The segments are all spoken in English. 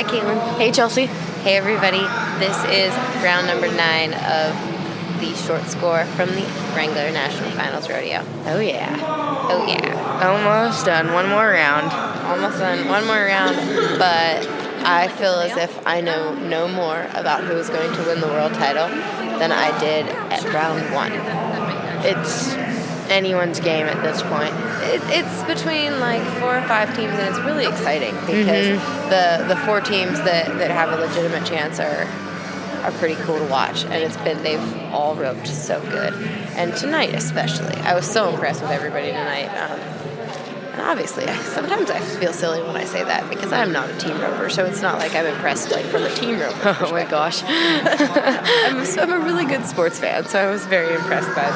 Hi, Caitlin. Hey, Chelsea. Hey, everybody. This is round number 9 of the short score from the Wrangler National Finals Rodeo. Oh, yeah. Oh, yeah. Almost done. One more round. Almost done. One more round, but I feel as if I know no more about who is going to win the world title than I did at round 1. It's anyone's game at this point. It's between like 4 or 5 teams, and it's really exciting because the 4 teams that have a legitimate chance are pretty cool to watch, and they've all roped so good. And tonight especially, I was so impressed with everybody tonight. And obviously, sometimes I feel silly when I say that because I'm not a team roper, so it's not like I'm impressed like from a team roper perspective. Oh my gosh. I'm a really good sports fan, so I was very impressed by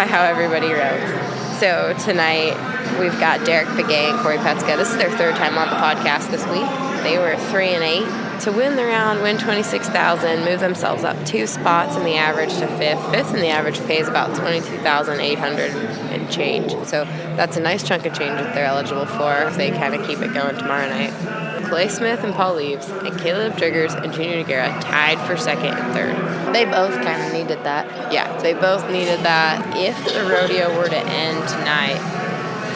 how everybody roped. So tonight we've got Derrick, Begay, and Cory Petska. This is their 3rd time on the podcast this week. They were 3-8. To win the round, win $26,000, move themselves up 2 spots in the average to 5th. 5th in the average pays about $22,800 and change. So that's a nice chunk of change that they're eligible for if they kind of keep it going tomorrow night. Clay Smith and Paul Leaves and Caleb Driggers and Junior Noguera tied for 2nd and 3rd. They both kind of needed that. Yeah, they both needed that. If the rodeo were to end tonight,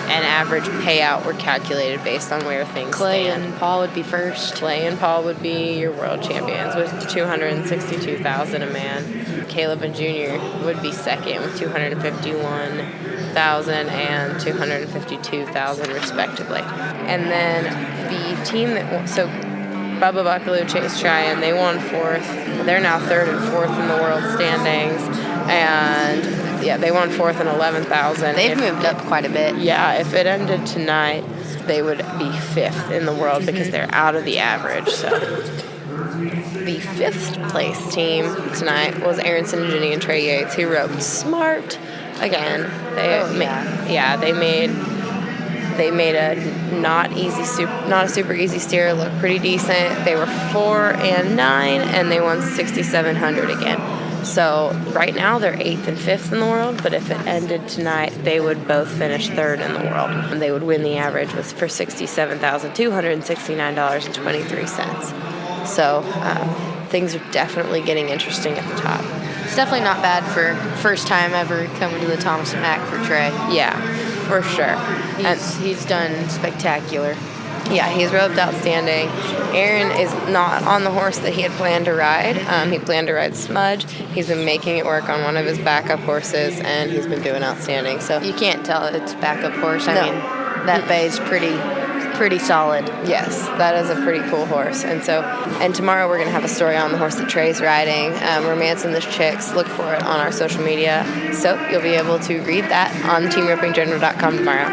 an average payout were calculated based on where things Clay stand. and Paul would be first. Clay and Paul would be your world champions with $262,000 a man. Caleb and Junior would be second with $251,000 and $252,000 respectively. And then the team Bubba Buckaloo, Chase Tryon, they won 4th. They're now 3rd and 4th in the world standings. And yeah, they won 4th and 11,000. They've moved up quite a bit. Yeah, if it ended tonight, they would be 5th in the world because they're out of the average. So the 5th place team tonight was Aronson and Ginny and Trey Yates, who roped smart again. They made a not a super easy steer look pretty decent. They were 4 and 9, and they won $6,700 again. So right now they're 8th and 5th in the world, but if it ended tonight, they would both finish 3rd in the world. And they would win the average for $67,269.23. So things are definitely getting interesting at the top. It's definitely not bad for first time ever coming to the Thomas Mack for Trey. Yeah, for sure. He's done spectacular. Yeah, he's roped outstanding. Aaron is not on the horse that he had planned to ride. He planned to ride Smudge. He's been making it work on one of his backup horses, and he's been doing outstanding. So you can't tell it's backup horse. I No. mean, that bay's pretty solid. Yes, that is a pretty cool horse. And tomorrow we're going to have a story on the horse that Trey's riding, Romancing This Chicks. Look for it on our social media. So you'll be able to read that on teamropingjournal.com tomorrow.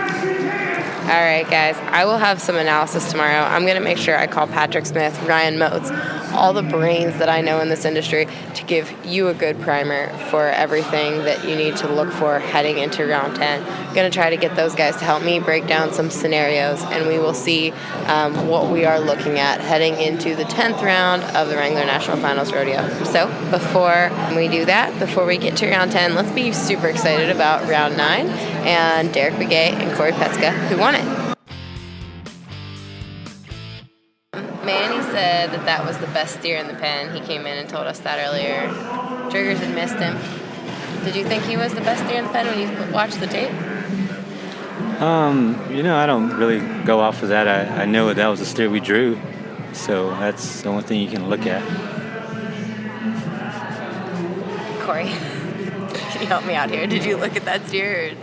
All right, guys, I will have some analysis tomorrow. I'm going to make sure I call Patrick Smith, Ryan Motes, all the brains that I know in this industry to give you a good primer for everything that you need to look for heading into round 10. I'm going to try to get those guys to help me break down some scenarios, and we will see what we are looking at heading into the 10th round of the Wrangler National Finals Rodeo. So before we do that, before we get to round 10, let's be super excited about round 9 and Derrick Begay and Cory Petska, who won it. Manny said that was the best steer in the pen. He came in and told us that earlier. Triggers had missed him. Did you think he was the best steer in the pen when you watched the tape? I don't really go off of that. I know that was the steer we drew, so that's the only thing you can look at. Cory, can you help me out here? Did you look at that steer?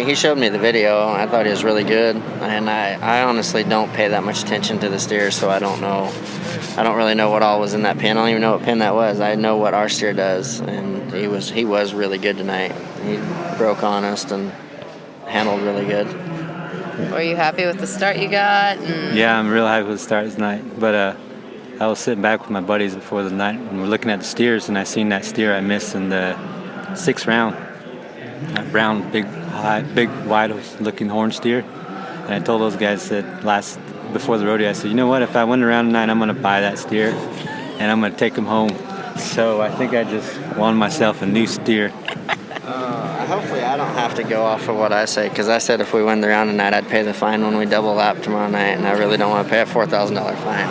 He showed me the video. I thought he was really good, and I honestly don't pay that much attention to the steer, so I don't know. I don't really know what all was in that pin. I don't even know what pin that was. I know what our steer does, and he was really good tonight. He broke honest and handled really good. Were you happy with the start you got? Yeah, I'm real happy with the start tonight. But I was sitting back with my buddies before the night, and we're looking at the steers, and I seen that steer I missed in the 6th round. That brown, big, wide-looking horn steer. And I told those guys before the rodeo, I said, you know what? If I win the round tonight, I'm going to buy that steer, and I'm going to take him home. So I think I just won myself a new steer. Hopefully I don't have to go off of what I say, because I said if we win the round tonight, I'd pay the fine when we double lap tomorrow night, and I really don't want to pay a $4,000 fine.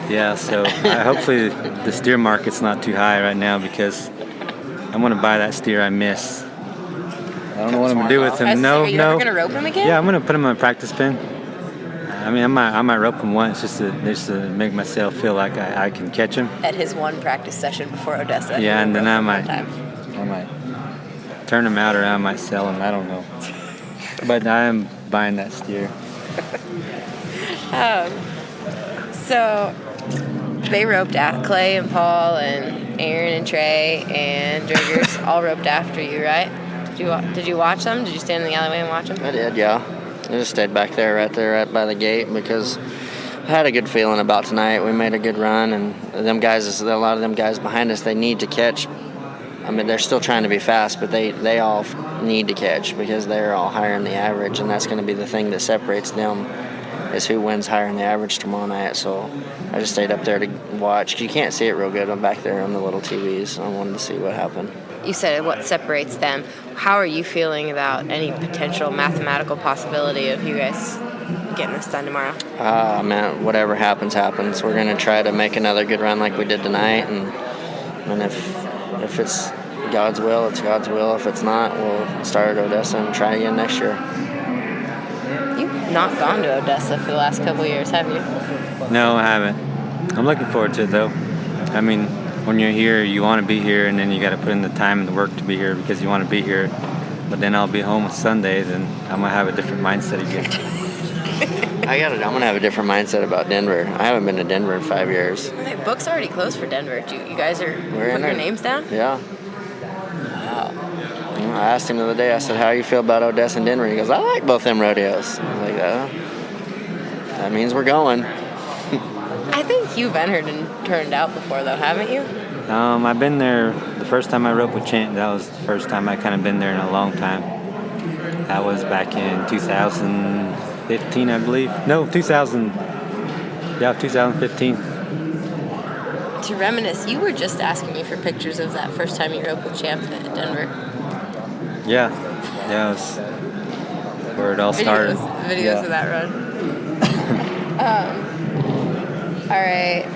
Yeah, so hopefully the steer market's not too high right now because I want to buy that steer I miss. I don't know what I'm going to do with him. Are you ever going to rope him again? Yeah, I'm going to put him on a practice pin. I mean, I might rope him once just to make myself feel like I can catch him. At his one practice session before Odessa. Yeah, and then I might turn him out or I might sell him. I don't know. But I am buying that steer. So they roped out Clay and Paul and Aaron and Trey and Driggers all roped after you, right? Did you watch them? Did you stand in the alleyway and watch them? I did, yeah. I just stayed back there, right by the gate, because I had a good feeling about tonight. We made a good run, and them guys, a lot of them guys behind us, they need to catch. I mean, they're still trying to be fast, but they all need to catch because they're all higher than the average, and that's going to be the thing that separates them, is who wins higher than the average tomorrow night. So I just stayed up there to watch. You can't see it real good. I'm back there on the little TVs. I wanted to see what happened. You said what separates them. How are you feeling about any potential mathematical possibility of you guys getting this done tomorrow? Man, whatever happens, happens. We're going to try to make another good run like we did tonight, and if it's God's will, it's God's will. If it's not, we'll start at Odessa and try again next year. You've not gone to Odessa for the last couple of years, have you? No, I haven't. I'm looking forward to it, though. I mean, when you're here, you want to be here, and then you got to put in the time and the work to be here because you want to be here. But then I'll be home on Sunday, then I'm going to have a different mindset again. I'm going to have a different mindset about Denver. I haven't been to Denver in 5 years. Okay, book's already closed for Denver. You guys are putting your names down? Yeah. Wow. I asked him the other day, I said, how do you feel about Odessa and Denver? He goes, I like both them rodeos. I was like, that means we're going. I think you've entered and turned out before, though, haven't you? I've been there the first time I roped with Chant. That was the first time I kind of been there in a long time. That was back in 2015, I believe. No, 2015. To reminisce, you were just asking me for pictures of that first time you roped with Champ at Denver. Yeah, it was where it all started. Videos of that run. All right.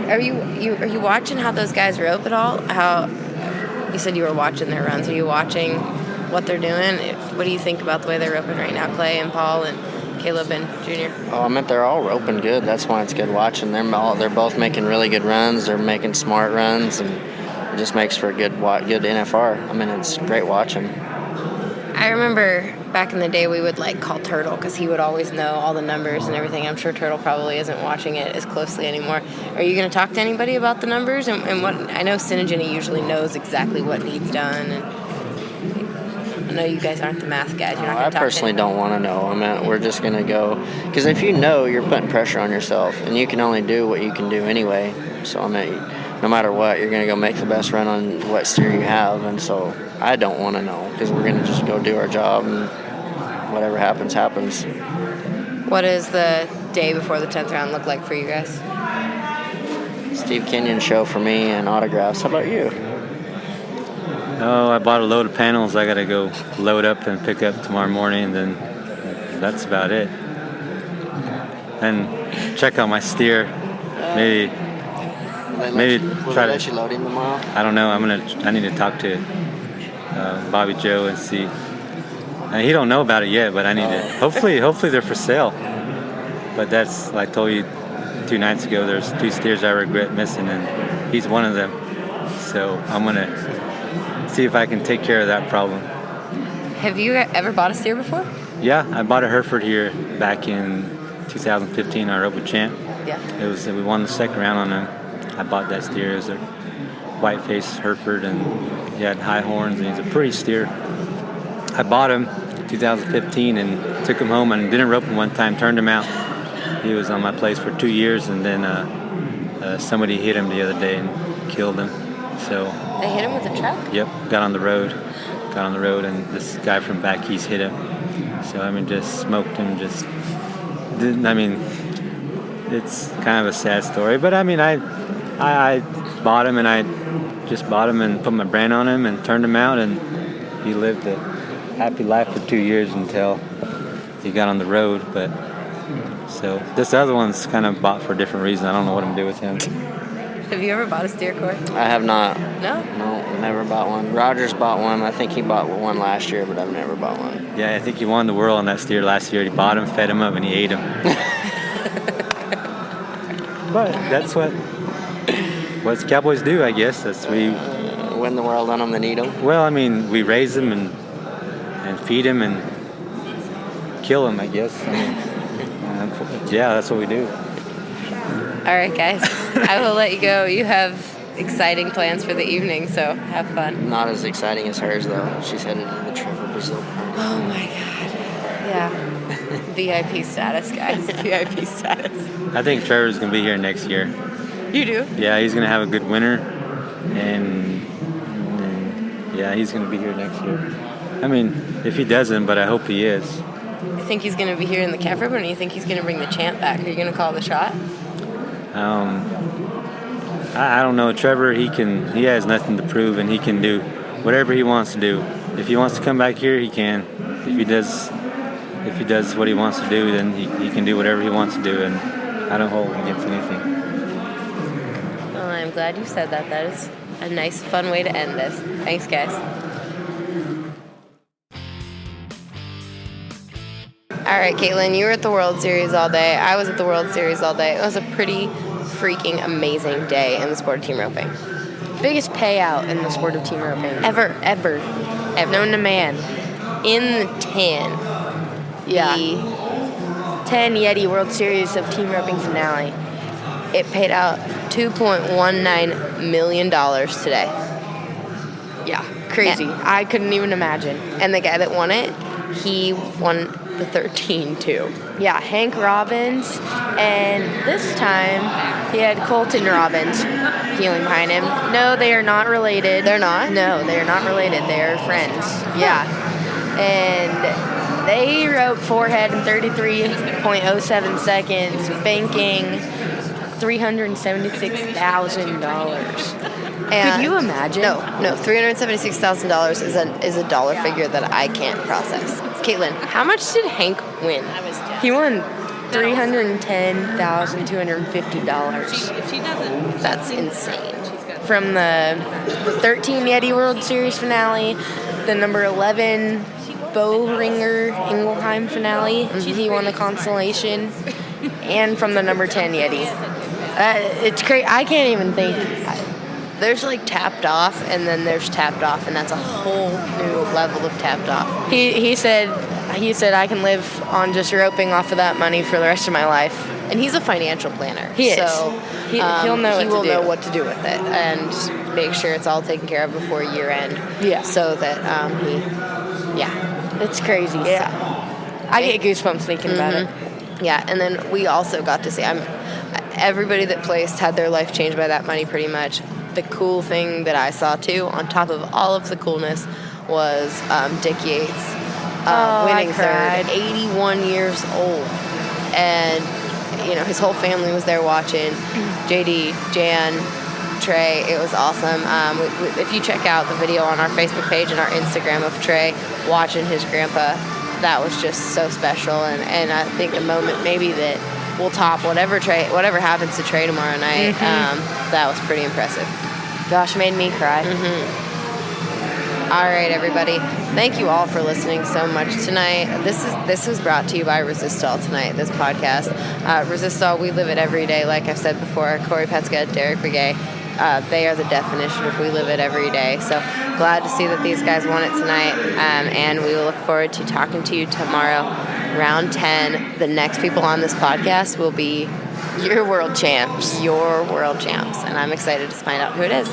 Are you watching how those guys rope at all? How you said you were watching their runs. Are you watching what they're doing? What do you think about the way they're roping right now, Clay and Paul and Caleb and Junior? Oh, I meant they're all roping good. That's why it's good watching. They're both making really good runs. They're making smart runs, and it just makes for a good NFR. I mean, it's great watching. I remember back in the day we would call Turtle because he would always know all the numbers and everything. I'm sure Turtle probably isn't watching it as closely anymore. Are you going to talk to anybody about the numbers and what? I know Sinigeny usually knows exactly what needs done, and I know you guys aren't the math guys. You're not going to talk. I personally don't want to know. I mean, we're just going to go because if you know, you're putting pressure on yourself, and you can only do what you can do anyway. So I mean, no matter what, you're going to go make the best run on what steer you have, and so I don't want to know because we're going to just go do our job, and whatever happens, happens. What does the day before the 10th round look like for you guys? Steve Kenyon show for me and autographs. How about you? Oh, I bought a load of panels I got to go load up and pick up tomorrow morning, and then that's about it. And check out my steer. Maybe will try they let you load him tomorrow? I don't know. I need to talk to Bobby Joe and see. He don't know about it yet, but I need to. Hopefully they're for sale. But that's, like I told you 2 nights ago, there's 2 steers I regret missing, and he's one of them. So I'm gonna see if I can take care of that problem. Have you ever bought a steer before? Yeah, I bought a Hereford here back in 2015. I roped with Champ. Yeah. We won the second round on him. I bought that steer. It was a white-faced Hereford, and he had high horns, and he's a pretty steer. I bought him 2015 and took him home and didn't rope him one time, turned him out. He was on my place for 2 years, and then somebody hit him the other day and killed him. So they hit him with a truck? Yep, got on the road, and this guy from back east hit him. So just smoked him. It's kind of a sad story, but I bought him, and I just bought him and put my brand on him and turned him out, and he lived a happy life for 2 years until he got on the road. But So this other one's kind of bought for a different reason. I don't know what I'm going to do with him. Have you ever bought a steer, Cory? I have not. No? No, never bought one. Rogers bought one. I think he bought one last year, but I've never bought one. Yeah, I think he won the world on that steer last year. He bought him, fed him up, and he ate him. But that's what Cowboys do, I guess. We win the world on them, then eat them. Well, I mean, we raise them and feed them and kill them, I guess. I mean, yeah, that's what we do. All right, guys. I will let you go. You have exciting plans for the evening, so have fun. Not as exciting as hers, though. She's headed to the Trevor Brazil party. Oh, my God. Yeah. VIP status, guys. VIP status. I think Trevor's going to be here next year. You do? Yeah, he's going to have a good winter, and yeah, he's going to be here next year. I mean, if he doesn't, but I hope he is. You think he's going to be here in the Kefrib, or do you think he's going to bring the champ back? Are you going to call the shot? I don't know. Trevor, he has nothing to prove, and he can do whatever he wants to do. If he wants to come back here, he can. If he does what he wants to do, then he can do whatever he wants to do, and I don't hold him against anything. Well, I'm glad you said that. That is a nice, fun way to end this. Thanks, guys. All right, Caitlin, you were at the World Series all day. I was at the World Series all day. It was a pretty freaking amazing day in the sport of team roping. Biggest payout in the sport of team roping. Ever. Known to man. In the 10. Yeah. The 10 Yeti World Series of team roping finale. It paid out $2.19 million today. Yeah, crazy. I couldn't even imagine. And the guy that won it, he won the 13 too. Yeah, Hank Robbins, and this time he had Colton Robbins healing behind him. No, they are not related. They're not? No, they are not related. They are friends. Yeah. And they roped forehead in 33.07 seconds, banking $376,000. And could you imagine? No, $376,000 is a dollar figure that I can't process. Caitlin, how much did Hank win? He won $310,250. That's insane. From the 13 Yeti World Series finale, the number 11 Boehringer Ingelheim finale, he won the consolation, and from the number 10 Yeti. It's crazy. I can't even think. There's like tapped off, and then there's tapped off, and that's a whole new level of tapped off. He said I can live on just roping off of that money for the rest of my life. And he's a financial planner. He is. So he'll know. He will know what to do with it and make sure it's all taken care of before year end. Yeah. So that it's crazy. Yeah. I get goosebumps thinking about it. Yeah, and then we also got to see. Everybody that placed had their life changed by that money pretty much. The cool thing that I saw too, on top of all of the coolness, was Dick Yates winning third, 81 years old, and his whole family was there watching. JD, Jan, Trey, it was awesome. If you check out the video on our Facebook page and our Instagram of Trey watching his grandpa, that was just so special, and I think a moment maybe that will top whatever happens to Trey tomorrow night. That was pretty impressive. Gosh, made me cry. All right, everybody. Thank you all for listening so much tonight. This is brought to you by Resistol tonight, this podcast. Resistol, we live it every day, like I've said before. Cory, Petska, Derrick, Begay, they are the definition of we live it every day. So glad to see that these guys won it tonight, and we will look forward to talking to you tomorrow. Round 10, the next people on this podcast will be your world champs, and I'm excited to find out who it is.